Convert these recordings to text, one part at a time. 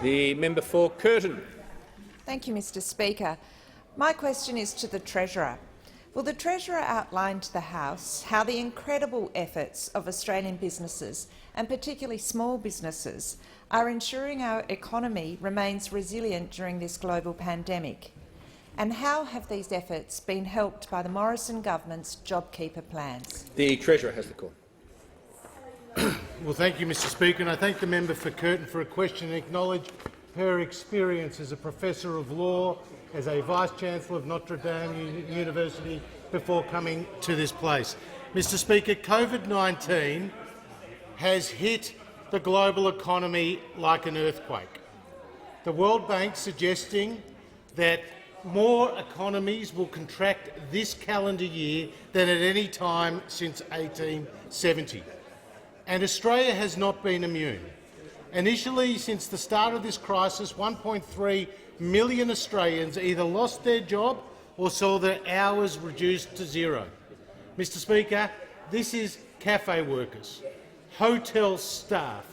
The member for Curtin. Thank you, Mr Speaker. My question is to the Treasurer. Will the Treasurer outline to the House how the incredible efforts of Australian businesses, and particularly small businesses, are ensuring our economy remains resilient during this global pandemic? And how have these efforts been helped by the Morrison government's JobKeeper plans? The Treasurer has the call. Well, thank you, Mr Speaker, and I thank the member for Curtin for a question and acknowledge her experience as a Professor of Law, as a Vice-Chancellor of Notre Dame University before coming to this place. Mr Speaker, COVID-19 has hit the global economy like an earthquake. The World Bank suggesting that more economies will contract this calendar year than at any time since 1870. And Australia has not been immune. Initially, since the start of this crisis, 1.3 million Australians either lost their job or saw their hours reduced to zero. Mr Speaker, this is cafe workers, hotel staff,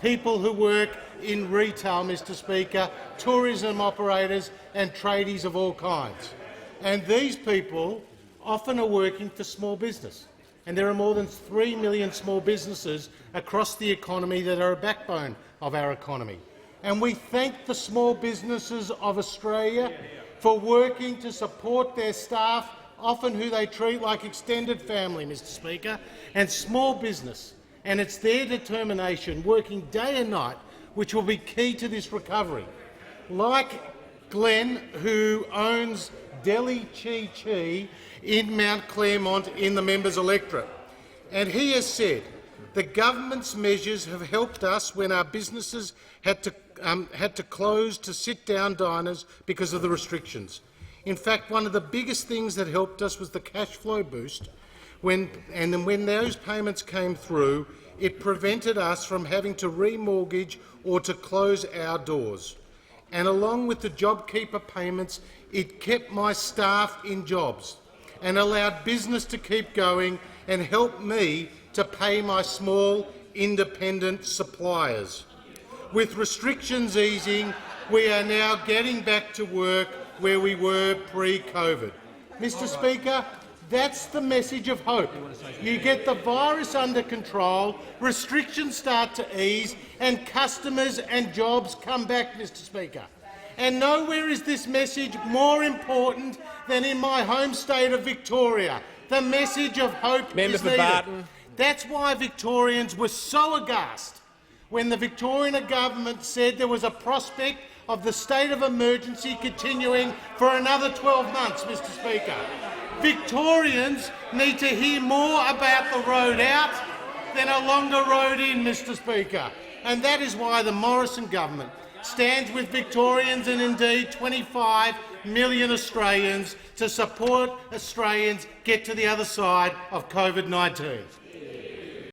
people who work in retail, Mr Speaker, tourism operators and tradies of all kinds. And these people often are working for small business. And there are more than 3 million small businesses across the economy that are a backbone of our economy. And we thank the small businesses of Australia for working to support their staff, often who they treat like extended family, Mr Speaker, and small business. And it's their determination, working day and night, which will be key to this recovery. Like Glenn, who owns Deli Chi Chi in Mount Claremont in the member's electorate. And he has said the government's measures have helped us when our businesses had to close to sit-down diners because of the restrictions. In fact, one of the biggest things that helped us was the cash flow boost. When those payments came through, it prevented us from having to remortgage or to close our doors. And along with the JobKeeper payments, it kept my staff in jobs and allowed business to keep going and helped me to pay my small independent suppliers. With restrictions easing, we are now getting back to work where we were pre-COVID. Mr Speaker, that's the message of hope. You get the virus under control, restrictions start to ease, and customers and jobs come back, Mr Speaker. And nowhere is this message more important than in my home state of Victoria. The message of hope is needed. Barton. That's why Victorians were so aghast when the Victorian government said there was a prospect of the state of emergency continuing for another 12 months, Mr Speaker. Victorians need to hear more about the road out than a longer road in, Mr Speaker. And that is why the Morrison government stands with Victorians and indeed 25 million Australians to support Australians get to the other side of COVID-19.